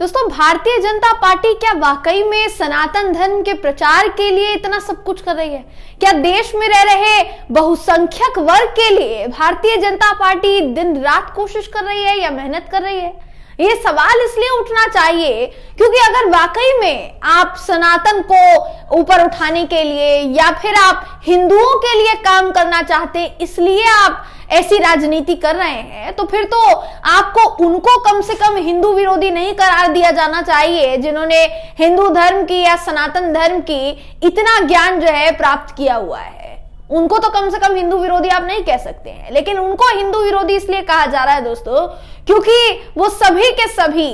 दोस्तों, भारतीय जनता पार्टी क्या वाकई में सनातन धर्म के प्रचार के लिए इतना सब कुछ कर रही है? क्या देश में रह रहे बहुसंख्यक वर्ग के लिए भारतीय जनता पार्टी दिन रात कोशिश कर रही है या मेहनत कर रही है? ये सवाल इसलिए उठना चाहिए क्योंकि अगर वाकई में आप सनातन को ऊपर उठाने के लिए या फिर आप हिंदुओं के लिए काम करना चाहते हैं, इसलिए आप ऐसी राजनीति कर रहे हैं, तो फिर तो आपको उनको कम से कम हिंदू विरोधी नहीं करार दिया जाना चाहिए जिन्होंने हिंदू धर्म की या सनातन धर्म की इतना ज्ञान जो है प्राप्त किया हुआ है। उनको तो कम से कम हिंदू विरोधी आप नहीं कह सकते हैं, लेकिन उनको हिंदू विरोधी इसलिए कहा जा रहा है दोस्तों क्योंकि वो सभी के सभी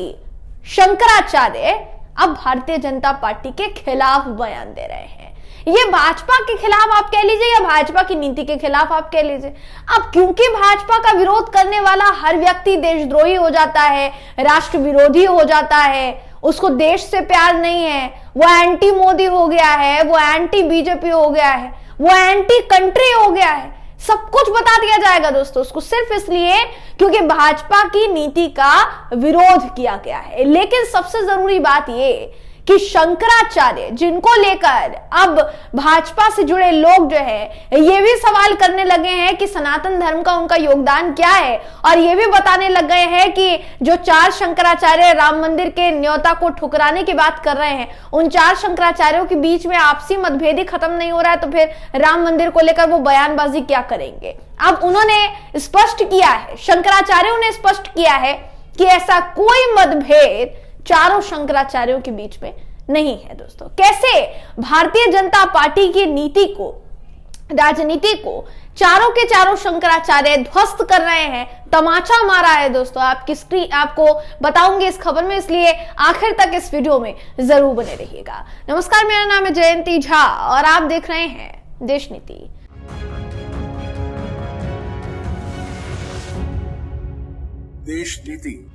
शंकराचार्य अब भारतीय जनता पार्टी के खिलाफ बयान दे रहे हैं। ये भाजपा के खिलाफ आप कह लीजिए या भाजपा की नीति के खिलाफ आप कह लीजिए। अब क्योंकि भाजपा का विरोध करने वाला हर व्यक्ति देशद्रोही हो जाता है, राष्ट्र विरोधी हो जाता है, उसको देश से प्यार नहीं है, वो एंटी मोदी हो गया है, वो एंटी बीजेपी हो गया है, वो एंटी कंट्री हो गया है, सब कुछ बता दिया जाएगा दोस्तों उसको, सिर्फ इसलिए क्योंकि भाजपा की नीति का विरोध किया गया है। लेकिन सबसे जरूरी बात ये कि शंकराचार्य जिनको लेकर अब भाजपा से जुड़े लोग जो है ये भी सवाल करने लगे हैं कि सनातन धर्म का उनका योगदान क्या है, और ये भी बताने लग गए हैं कि जो 4 शंकराचार्य राम मंदिर के न्योता को ठुकराने की बात कर रहे हैं, उन 4 शंकराचार्यों के बीच में आपसी मतभेद ही खत्म नहीं हो रहा है, तो फिर राम मंदिर को लेकर वो बयानबाजी क्या करेंगे। अब उन्होंने स्पष्ट किया है, शंकराचार्यों ने स्पष्ट किया है कि ऐसा कोई मतभेद चारों शंकराचार्यों के बीच में नहीं है। दोस्तों, कैसे भारतीय जनता पार्टी की नीति को, राजनीति को चारों के चारों शंकराचार्य ध्वस्त कर रहे हैं, तमाचा मारा है दोस्तों, आपको बताऊंगे इस खबर में, इसलिए आखिर तक इस वीडियो में जरूर बने रहिएगा। नमस्कार, मेरा नाम है जयंती झा और आप देख रहे हैं देश नीति। देश नीति,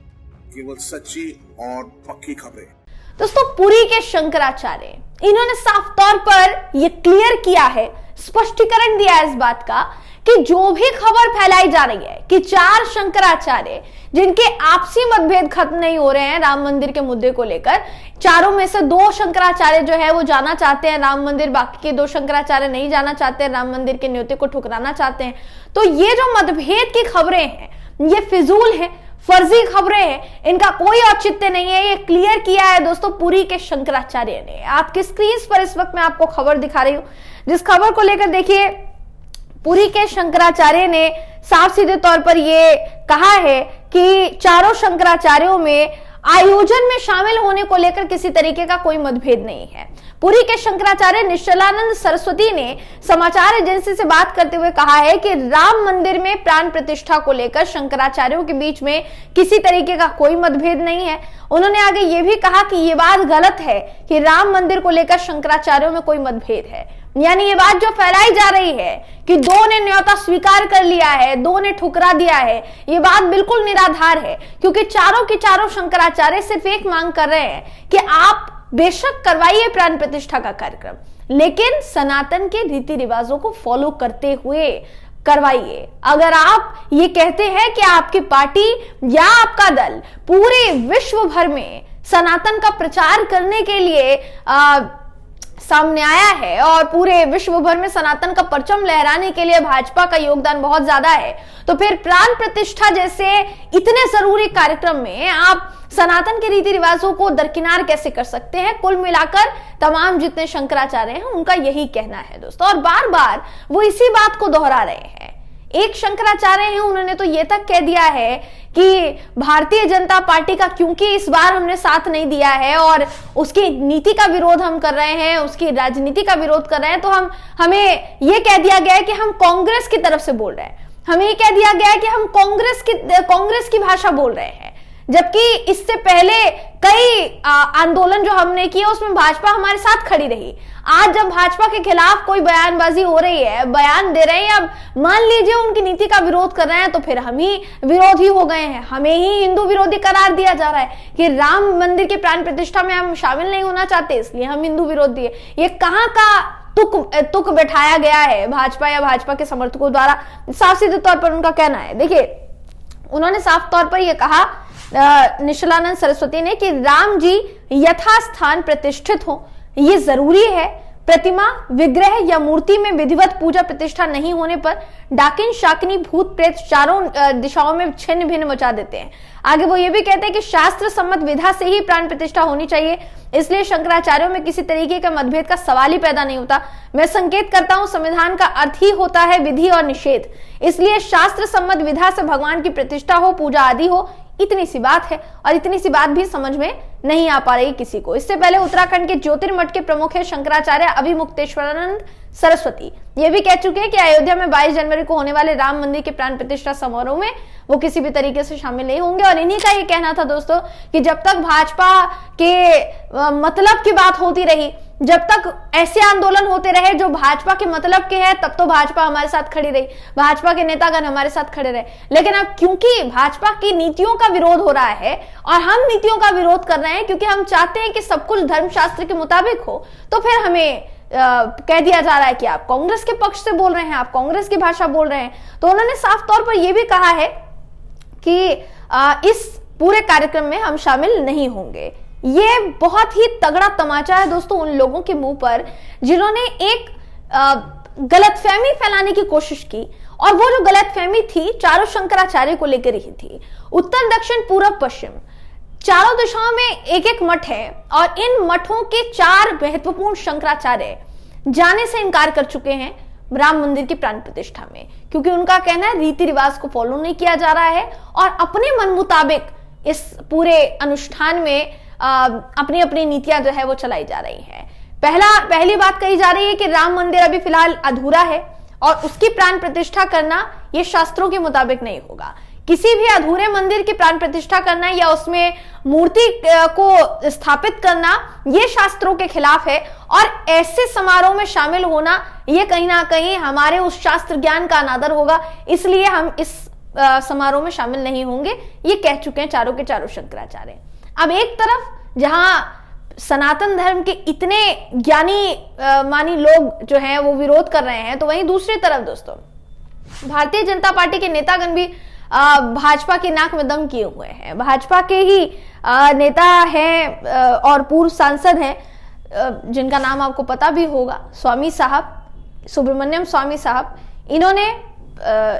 केवल सच्ची और पक्की खबरें। दोस्तों, पुरी के शंकराचार्य इन्होंने साफ तौर पर यह क्लियर किया है, स्पष्टीकरण दिया है इस बात का कि जो भी खबर फैलाई जा रही है कि 4 शंकराचार्य जिनके आपसी मतभेद खत्म नहीं हो रहे हैं राम मंदिर के मुद्दे को लेकर, चारों में से 2 शंकराचार्य जो है वो जाना चाहते हैं राम मंदिर, बाकी के 2 शंकराचार्य नहीं जाना चाहते हैं, राम मंदिर के न्योते को ठुकराना चाहते हैं। तो ये जो मतभेद की खबरें हैं ये फिजूल है, फर्जी खबरें हैं, इनका कोई औचित्य नहीं है। ये क्लियर किया है दोस्तों पुरी के शंकराचार्य ने। आपकी स्क्रीन पर इस वक्त मैं आपको खबर दिखा रही हूं, जिस खबर को लेकर देखिए पुरी के शंकराचार्य ने साफ सीधे तौर पर ये कहा है कि चारों शंकराचार्यों में आयोजन में शामिल होने को लेकर किसी तरीके का कोई मतभेद नहीं है। पुरी के शंकराचार्य निश्चलानंद सरस्वती ने समाचार एजेंसी से बात करते हुए कहा है कि राम मंदिर में प्राण प्रतिष्ठा को लेकर शंकराचार्यों के बीच में किसी तरीके का कोई मतभेद नहीं है। उन्होंने आगे ये भी कहा कि ये बात गलत है कि राम मंदिर को लेकर शंकराचार्यों में कोई मतभेद है, यानी ये बात जो फैलाई जा रही है कि 2 ने न्योता स्वीकार कर लिया है, 2 ने ठुकरा दिया है, ये बात बिल्कुल निराधार है, क्योंकि चारों के चारों शंकराचार्य सिर्फ एक मांग कर रहे हैं कि आप बेशक करवाइए प्राण प्रतिष्ठा का कार्यक्रम, लेकिन सनातन के रीति रिवाजों को फॉलो करते हुए करवाइए। अगर आप ये कहते हैं कि आपकी पार्टी या आपका दल पूरे विश्व भर में सनातन का प्रचार करने के लिए सामने आया है और पूरे विश्व भर में सनातन का परचम लहराने के लिए भाजपा का योगदान बहुत ज्यादा है, तो फिर प्राण प्रतिष्ठा जैसे इतने जरूरी कार्यक्रम में आप सनातन के रीति रिवाजों को दरकिनार कैसे कर सकते हैं। कुल मिलाकर तमाम जितने शंकराचार्य हैं उनका यही कहना है दोस्तों, और बार बार वो इसी बात को दोहरा रहे हैं। एक शंकराचार्य हैं, उन्होंने तो ये तक कह दिया है कि भारतीय जनता पार्टी का क्योंकि इस बार हमने साथ नहीं दिया है और उसकी नीति का विरोध हम कर रहे हैं, उसकी राजनीति का विरोध कर रहे हैं, तो हमें ये कह दिया गया है कि हम कांग्रेस की तरफ से बोल रहे हैं, हमें ये कह दिया गया है कि हम कांग्रेस की भाषा बोल रहे हैं, जबकि इससे पहले कई आंदोलन जो हमने किए उसमें भाजपा हमारे साथ खड़ी रही। आज जब भाजपा के खिलाफ कोई बयानबाजी हो रही है, बयान दे रहे हैं, अब मान लीजिए उनकी नीति का विरोध कर रहे हैं, तो फिर हम ही विरोधी हो गए हैं, हमें ही हिंदू विरोधी करार दिया जा रहा है कि राम मंदिर की प्राण प्रतिष्ठा में हम शामिल नहीं होना चाहते, इसलिए हम हिंदू विरोधी है। ये कहां का तुक बैठाया गया है भाजपा या भाजपा के समर्थकों द्वारा, साफ सीधे तौर पर उनका कहना है। देखिए, उन्होंने साफ तौर पर यह कहा निश्चलानंद सरस्वती ने कि राम जी यथास्थान प्रतिष्ठित हो, ये जरूरी है। प्रतिमा, विग्रह या मूर्ति में विधिवत पूजा प्रतिष्ठा नहीं होने पर डाकिन, शाकिनी, भूत प्रेत चारों दिशाओं में छिन्न भिन्न मचा देते हैं। आगे वो ये भी कहते हैं कि शास्त्र सम्मत विधा से ही प्राण प्रतिष्ठा होनी चाहिए, इसलिए शंकराचार्यों में किसी तरीके का मतभेद का सवाल ही पैदा नहीं होता। मैं संकेत करता हूं, संविधान का अर्थ ही होता है विधि और निषेध, इसलिए शास्त्र सम्मत विधा से भगवान की प्रतिष्ठा हो, पूजा आदि हो, इतनी सी बात है। और इतनी सी बात भी समझ में नहीं आ पा रही किसी को। इससे पहले उत्तराखंड के ज्योतिर्मठ के प्रमुख है शंकराचार्य अभिमुक्तेश्वरानंद सरस्वती, ये भी कह चुके हैं कि अयोध्या में 22 जनवरी को होने वाले राम मंदिर के प्राण प्रतिष्ठा समारोह में वो किसी भी तरीके से शामिल नहीं होंगे। और इन्हीं का ये कहना था दोस्तों कि जब तक भाजपा के मतलब की बात होती रही, जब तक ऐसे आंदोलन होते रहे जो भाजपा के मतलब के हैं, तब तो भाजपा हमारे साथ खड़ी रही, भाजपा के नेतागण हमारे साथ खड़े रहे। लेकिन अब क्योंकि भाजपा की नीतियों का विरोध हो रहा है और हम नीतियों का विरोध कर रहे हैं क्योंकि हम चाहते हैं कि सब कुछ धर्मशास्त्र के मुताबिक हो, तो फिर हमें कह दिया जा रहा है कि आप कांग्रेस के पक्ष से बोल रहे हैं, आप कांग्रेस की भाषा बोल रहे हैं। तो उन्होंने साफ तौर पर यह भी कहा है कि इस पूरे कार्यक्रम में हम शामिल नहीं होंगे। ये बहुत ही तगड़ा तमाचा है दोस्तों उन लोगों के मुंह पर जिन्होंने एक गलतफहमी फैलाने की कोशिश की, और वो जो गलतफहमी थी चारों शंकराचार्य को लेकर ही थी। उत्तर, दक्षिण, पूर्व, पश्चिम चारों दिशाओं में एक एक मठ है और इन मठों के 4 महत्वपूर्ण शंकराचार्य जाने से इनकार कर चुके हैं राम मंदिर की प्राण प्रतिष्ठा में, क्योंकि उनका कहना है रीति रिवाज को फॉलो नहीं किया जा रहा है और अपने मन मुताबिक इस पूरे अनुष्ठान में अपनी अपनी नीतियां जो है वो चलाई जा रही है। पहली बात कही जा रही है कि राम मंदिर अभी फिलहाल अधूरा है और उसकी प्राण प्रतिष्ठा करना ये शास्त्रों के मुताबिक नहीं होगा। किसी भी अधूरे मंदिर की प्राण प्रतिष्ठा करना या उसमें मूर्ति को स्थापित करना ये शास्त्रों के खिलाफ है, और ऐसे समारोह में शामिल होना ये कहीं ना कहीं हमारे उस शास्त्र ज्ञान का अनादर होगा, इसलिए हम इस समारोह में शामिल नहीं होंगे, ये कह चुके हैं चारों के चारों शंकराचार्य। अब एक तरफ जहां सनातन धर्म के इतने ज्ञानी मानी लोग जो हैं वो विरोध कर रहे हैं, तो वहीं दूसरी तरफ दोस्तों भारतीय जनता पार्टी के नेतागण भी भाजपा के नाक में दम किए हुए हैं। भाजपा के ही नेता हैं और पूर्व सांसद हैं जिनका नाम आपको पता भी होगा, स्वामी साहब, सुब्रमण्यम स्वामी साहब। इन्होंने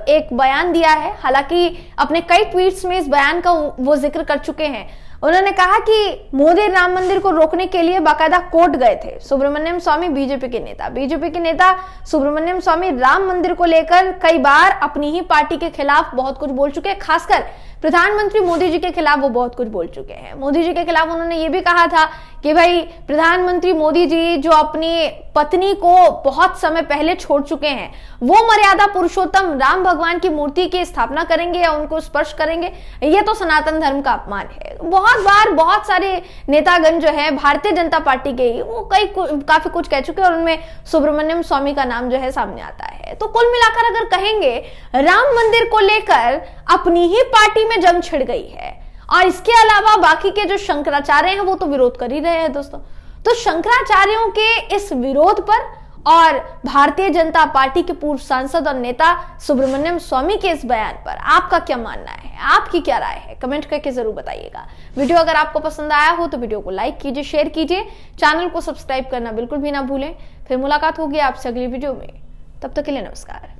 एक बयान दिया है, हालांकि अपने कई ट्वीट्स में इस बयान का वो जिक्र कर चुके हैं। उन्होंने कहा कि मोदी राम मंदिर को रोकने के लिए बाकायदा कोर्ट गए थे। सुब्रमण्यम स्वामी बीजेपी के नेता सुब्रमण्यम स्वामी राम मंदिर को लेकर कई बार अपनी ही पार्टी के खिलाफ बहुत कुछ बोल चुके हैं, खासकर प्रधानमंत्री मोदी जी के खिलाफ वो बहुत कुछ बोल चुके हैं। मोदी जी के खिलाफ उन्होंने ये भी कहा था कि भाई प्रधानमंत्री मोदी जी जो अपनी पत्नी को बहुत समय पहले छोड़ चुके हैं, वो मर्यादा पुरुषोत्तम राम भगवान की मूर्ति की स्थापना करेंगे या उनको स्पर्श करेंगे, ये तो सनातन धर्म का अपमान है। बहुत बार बहुत सारे नेतागण जो है भारतीय जनता पार्टी के ही वो काफी कुछ कह चुके हैं और उनमें सुब्रमण्यम स्वामी का नाम जो है सामने आता है। तो कुल मिलाकर अगर कहेंगे राम मंदिर को लेकर अपनी ही पार्टी में जंग छिड़ गई है, और इसके अलावा बाकी के जो शंकराचार्य हैं वो तो विरोध कर ही रहे हैं दोस्तों। तो शंकराचार्यों के इस विरोध पर और भारतीय जनता पार्टी के पूर्व सांसद और नेता सुब्रमण्यम स्वामी के इस बयान पर आपका क्या मानना है, आपकी क्या राय है, कमेंट करके जरूर बताइएगा। वीडियो अगर आपको पसंद आया हो तो वीडियो को लाइक कीजिए, शेयर कीजिए, चैनल को सब्सक्राइब करना बिल्कुल भी ना भूलें। फिर मुलाकात होगी आपसे अगली वीडियो में, तब तक के लिए नमस्कार।